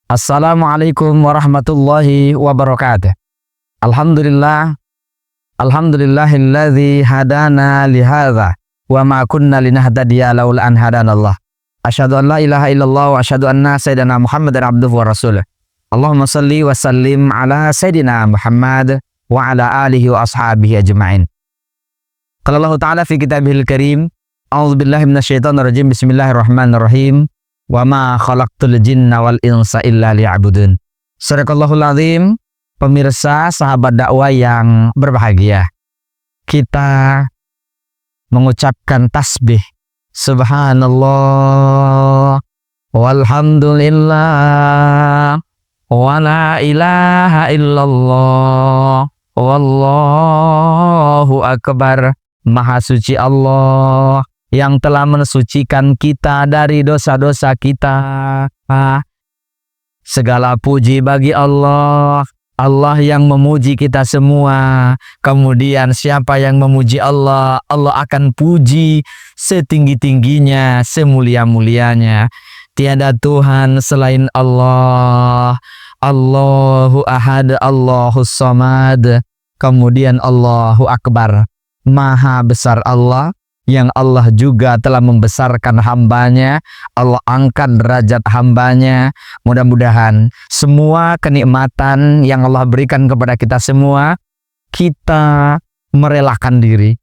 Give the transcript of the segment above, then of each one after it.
Assalamualaikum warahmatullahi wabarakatuh. Alhamdulillah, alhamdulillahilladzi hadana lihadza wa ma kunna linahtadiya laula an hadanallah. Asyhadu an la ilaha illallah wa asyhadu anna sayyidina Muhammadan abduhu wa rasuluh. Allahumma shalli wa sallim ala sayyidina Muhammad wa ala alihi wa ashabihi ajma'in. Qala Allah Ta'ala fi kitabihil karim, a'udzubillahi minasyaitonir rajim, bismillahirrahmanirrahim. Wa ma khalaqtul jinna wal insa illa liya'budun. Shadaqallahul azim. Pemirsa sahabat dakwah yang berbahagia, kita mengucapkan tasbih subhanallah walhamdulillah wa la ilaha illallah wallahu akbar. Maha suci Allah yang telah mensucikan kita dari dosa-dosa kita. Segala puji bagi Allah, Allah yang memuji kita semua. Kemudian siapa yang memuji Allah, Allah akan puji setinggi-tingginya, semulia-mulianya. Tiada Tuhan selain Allah. Allahu ahad, Allahus samad. Kemudian Allahu akbar. Maha besar Allah, yang Allah juga telah membesarkan hambanya. Allah angkat derajat hambanya. Mudah-mudahan semua kenikmatan yang Allah berikan kepada kita semua, kita merelakan diri,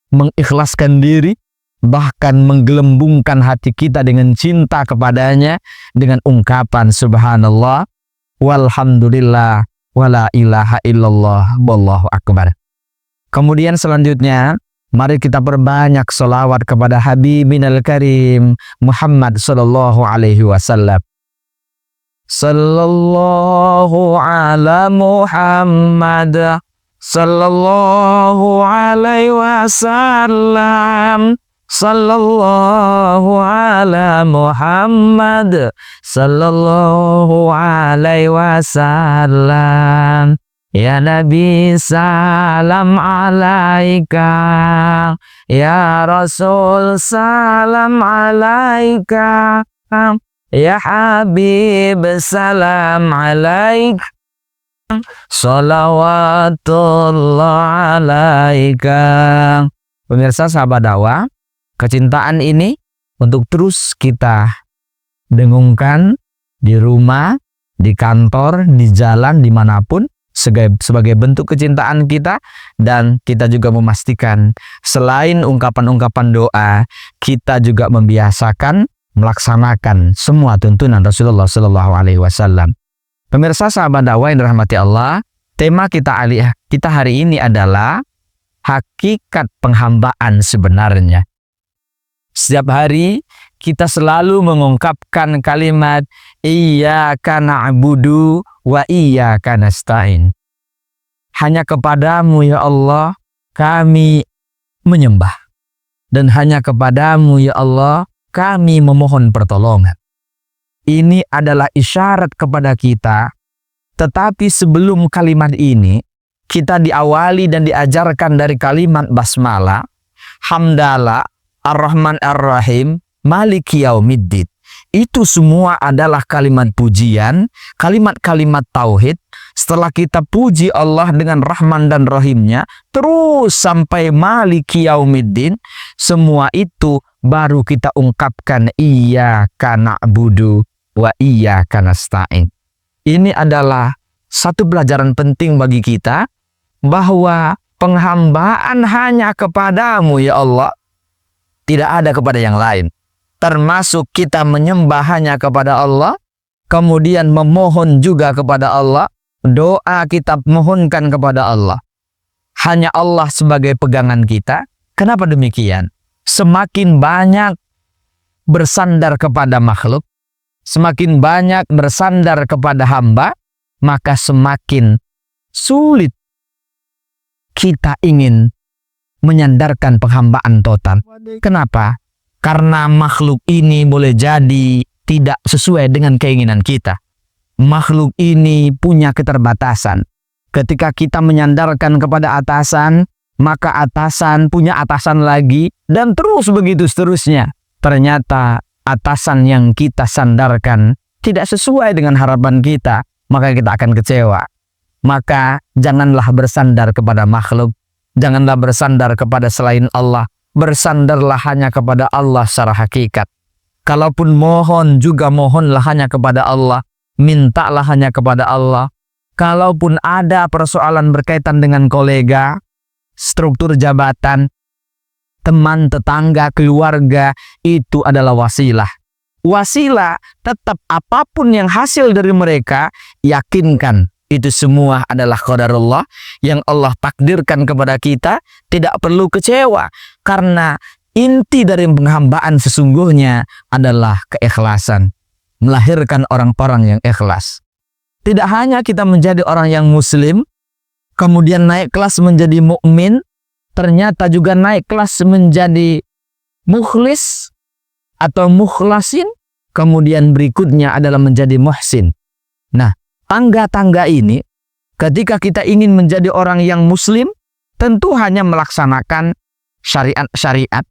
mengikhlaskan diri, bahkan menggelembungkan hati kita dengan cinta kepadanya, dengan ungkapan subhanallah walhamdulillah wala ilaha illallah wallahu akbar. Kemudian selanjutnya, mari kita perbanyak sholawat kepada Habibinal Karim Muhammad sallallahu alaihi wasallam. Sallallahu ala Muhammad sallallahu alaihi wasallam. Sallallahu ala Muhammad sallallahu alaihi wasallam. Ya Nabi salam alaika, ya Rasul salam alaika, ya Habib salam alaik, salawatullah alaika. Pemirsa sahabat dakwah, kecintaan ini untuk terus kita dengungkan di rumah, di kantor, di jalan, dimanapun, sebagai bentuk kecintaan kita. Dan kita juga memastikan selain ungkapan-ungkapan doa, kita juga membiasakan melaksanakan semua tuntunan Rasulullah Sallallahu Alaihi Wasallam. Pemirsa sahabat dakwah yang dirahmati Allah, tema kita hari ini adalah hakikat penghambaan sebenarnya. Setiap hari kita selalu mengungkapkan kalimat iyyaka na'budu wa iyyaka nasta'in. Hanya kepadamu ya Allah kami menyembah, dan hanya kepadamu ya Allah kami memohon pertolongan. Ini adalah isyarat kepada kita. Tetapi sebelum kalimat ini, kita diawali dan diajarkan dari kalimat basmalah, hamdalah, ar-Rahman ar-Rahim, Maliki Yaumiddin. Itu semua adalah kalimat pujian, kalimat-kalimat tauhid. Setelah kita puji Allah dengan Rahman dan Rahimnya, terus sampai Maliki Yaumiddin, semua itu baru kita ungkapkan iyyaka na'budu wa iyyaka nasta'in. Ini adalah satu pelajaran penting bagi kita, bahwa penghambaan hanya kepadamu ya Allah, tidak ada kepada yang lain. Termasuk kita menyembah hanya kepada Allah, kemudian memohon juga kepada Allah, doa kita mohonkan kepada Allah. Hanya Allah sebagai pegangan kita. Kenapa demikian? Semakin banyak bersandar kepada makhluk, semakin banyak bersandar kepada hamba, maka semakin sulit kita ingin menyandarkan penghambaan total. Kenapa? Karena makhluk ini boleh jadi tidak sesuai dengan keinginan kita. Makhluk ini punya keterbatasan. Ketika kita menyandarkan kepada atasan, maka atasan punya atasan lagi, dan terus begitu seterusnya. Ternyata atasan yang kita sandarkan tidak sesuai dengan harapan kita, maka kita akan kecewa. Maka janganlah bersandar kepada makhluk, janganlah bersandar kepada selain Allah, bersandarlah hanya kepada Allah secara hakikat. Kalaupun mohon juga mohonlah hanya kepada Allah, mintalah hanya kepada Allah. Kalaupun ada persoalan berkaitan dengan kolega, struktur jabatan, teman, tetangga, keluarga, itu adalah wasilah. Wasilah tetap apapun yang hasil dari mereka, yakinkan itu semua adalah qadarullah yang Allah takdirkan kepada kita. Tidak perlu kecewa, karena inti dari penghambaan sesungguhnya adalah keikhlasan, melahirkan orang-orang yang ikhlas. Tidak hanya kita menjadi orang yang muslim, kemudian naik kelas menjadi mukmin, ternyata juga naik kelas menjadi mukhlis atau mukhlasin, kemudian berikutnya adalah menjadi muhsin. Nah, tangga-tangga ini, ketika kita ingin menjadi orang yang muslim, tentu hanya melaksanakan syariat-syariat,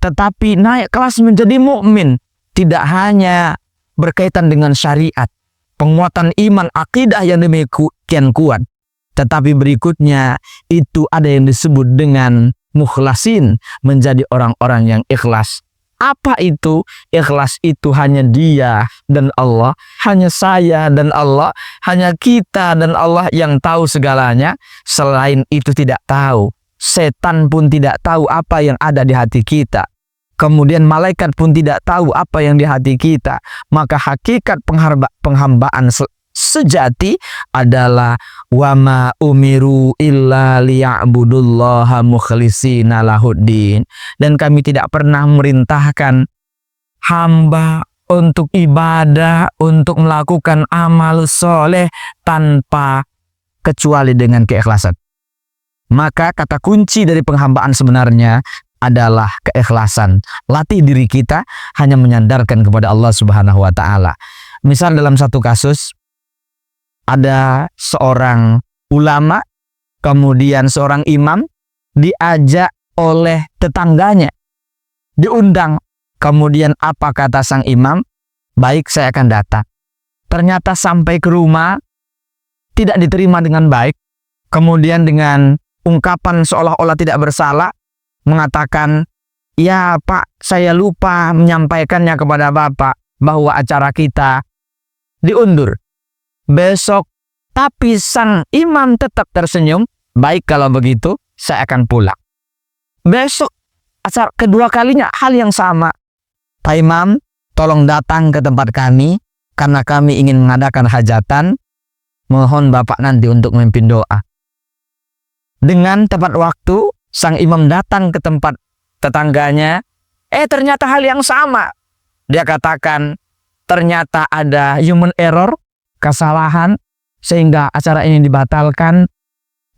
tetapi naik kelas menjadi mukmin tidak hanya berkaitan dengan syariat, penguatan iman, akidah yang demikian kuat, tetapi berikutnya itu ada yang disebut dengan mukhlasin, menjadi orang-orang yang ikhlas. Apa itu? Ikhlas itu hanya dia dan Allah, hanya saya dan Allah, hanya kita dan Allah yang tahu segalanya. Selain itu tidak tahu. Setan pun tidak tahu apa yang ada di hati kita. Kemudian malaikat pun tidak tahu apa yang di hati kita. Maka hakikat penghambaan sejati adalah wama umiru illa liya'budullaha mukhlishina lahuddin. Dan kami tidak pernah merintahkan hamba untuk ibadah, untuk melakukan amal soleh tanpa kecuali dengan keikhlasan. Maka kata kunci dari penghambaan sebenarnya adalah keikhlasan. Latih diri kita hanya menyandarkan kepada Allah Subhanahu wa taala. Misal dalam satu kasus, ada seorang ulama, kemudian seorang imam diajak oleh tetangganya, diundang. Kemudian apa kata sang imam? Baik, saya akan datang. Ternyata sampai ke rumah tidak diterima dengan baik. Kemudian dengan ungkapan seolah-olah tidak bersalah, mengatakan, ya Pak, saya lupa menyampaikannya kepada Bapak bahwa acara kita diundur besok. Tapi sang imam tetap tersenyum. Baik, kalau begitu saya akan pulang. Besok acara kedua kalinya hal yang sama. Pak Imam, tolong datang ke tempat kami karena kami ingin mengadakan hajatan. Mohon Bapak nanti untuk memimpin doa. Dengan tepat waktu sang imam datang ke tempat tetangganya. Ternyata hal yang sama. Dia katakan ternyata ada human error, kesalahan, sehingga acara ini dibatalkan.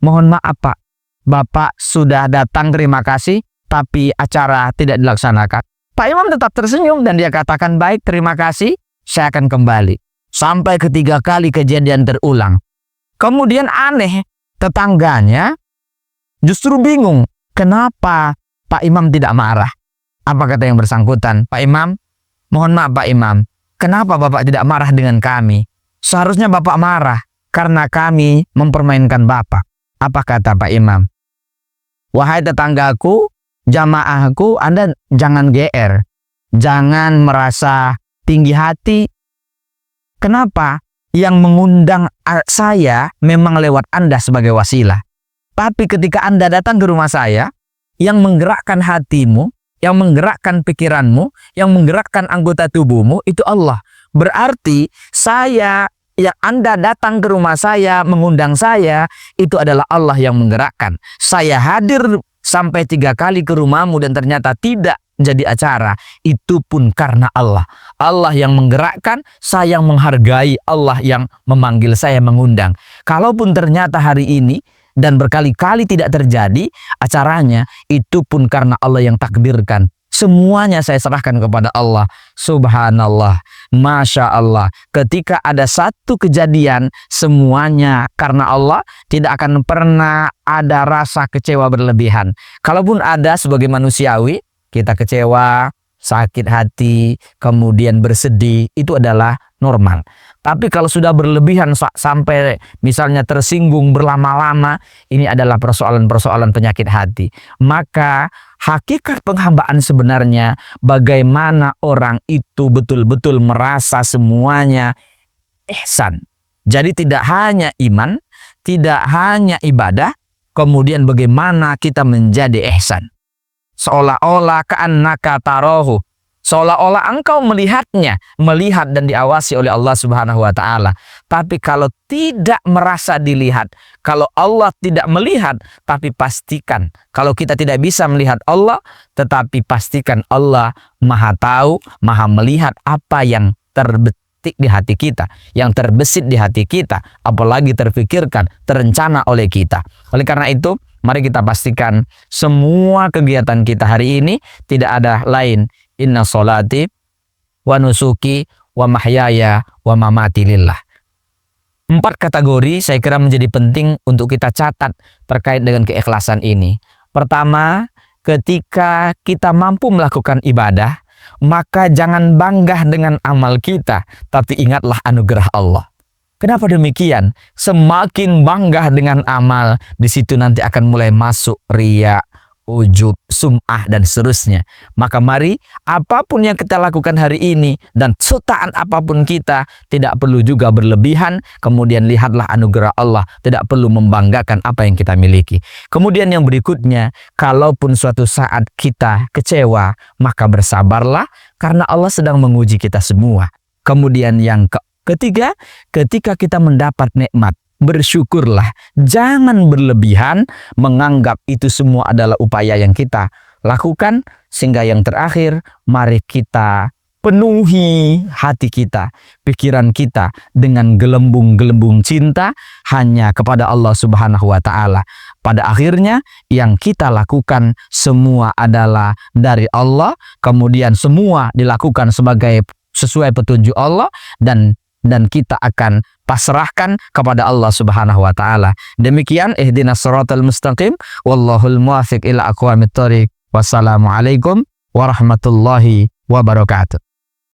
Mohon maaf Pak, Bapak sudah datang, terima kasih, tapi acara tidak dilaksanakan. Pak Imam tetap tersenyum dan dia katakan, baik, terima kasih, saya akan kembali. Sampai ketiga kali kejadian terulang. Kemudian aneh, tetangganya justru bingung, kenapa Pak Imam tidak marah. Apa kata yang bersangkutan? Pak Imam, mohon maaf Pak Imam, kenapa Bapak tidak marah dengan kami? Seharusnya Bapak marah karena kami mempermainkan Bapak. Apa kata Pak Imam? Wahai tetanggaku, jamaahku, Anda jangan GR. Jangan merasa tinggi hati. Kenapa? Yang mengundang saya memang lewat Anda sebagai wasilah. Tapi ketika Anda datang ke rumah saya, yang menggerakkan hatimu, yang menggerakkan pikiranmu, yang menggerakkan anggota tubuhmu, itu Allah. Berarti saya, yang Anda datang ke rumah saya, mengundang saya, itu adalah Allah yang menggerakkan. Saya hadir sampai 3 kali ke rumahmu dan ternyata tidak jadi acara, itu pun karena Allah. Allah yang menggerakkan, saya yang menghargai, Allah yang memanggil saya, mengundang. Kalaupun ternyata hari ini dan berkali-kali tidak terjadi acaranya, itu pun karena Allah yang takdirkan. Semuanya saya serahkan kepada Allah. Subhanallah, Masya Allah. Ketika ada satu kejadian, semuanya karena Allah, tidak akan pernah ada rasa kecewa berlebihan. Kalaupun ada sebagai manusiawi, kita kecewa, sakit hati, kemudian bersedih, itu adalah normal. Tapi kalau sudah berlebihan sampai misalnya tersinggung berlama-lama, ini adalah persoalan-persoalan penyakit hati. Maka hakikat penghambaan sebenarnya bagaimana orang itu betul-betul merasa semuanya ihsan. Jadi tidak hanya iman, tidak hanya ibadah, kemudian bagaimana kita menjadi ihsan. Seolah-olah ka'annaka tarahu, seolah-olah engkau melihatnya, melihat dan diawasi oleh Allah Subhanahu wa taala. Tapi kalau tidak merasa dilihat, kalau Allah tidak melihat, tapi pastikan kalau kita tidak bisa melihat Allah, tetapi pastikan Allah Maha tahu, Maha melihat apa yang terbetik di hati kita, yang terbesit di hati kita, apalagi terfikirkan, terencana oleh kita. Oleh karena itu, mari kita pastikan semua kegiatan kita hari ini tidak ada lain. Inna sholati wa nusuki wa mahyaya wa mamati lillah. 4 kategori saya kira menjadi penting untuk kita catat terkait dengan keikhlasan ini. Pertama, ketika kita mampu melakukan ibadah, maka jangan bangga dengan amal kita, tapi ingatlah anugerah Allah. Kenapa demikian? Semakin bangga dengan amal, di situ nanti akan mulai masuk riya, ujub, sum'ah, dan seterusnya. Maka mari, apapun yang kita lakukan hari ini, dan ciptaan apapun kita, tidak perlu juga berlebihan, kemudian lihatlah anugerah Allah, tidak perlu membanggakan apa yang kita miliki. Kemudian yang berikutnya, kalaupun suatu saat kita kecewa, maka bersabarlah, karena Allah sedang menguji kita semua. Kemudian yang ketiga, ketika kita mendapat nikmat, bersyukurlah. Jangan berlebihan menganggap itu semua adalah upaya yang kita lakukan. Sehingga yang terakhir, mari kita penuhi hati kita, pikiran kita dengan gelembung-gelembung cinta hanya kepada Allah Subhanahu wa taala. Pada akhirnya yang kita lakukan semua adalah dari Allah, kemudian semua dilakukan sesuai petunjuk Allah, dan kita akan pasrahkan kepada Allah Subhanahu wa taala. Demikian ihdinas siratal mustaqim wallahul muwaffiq ila aqwamit thoriq. Wassalamualaikum warahmatullahi wabarakatuh.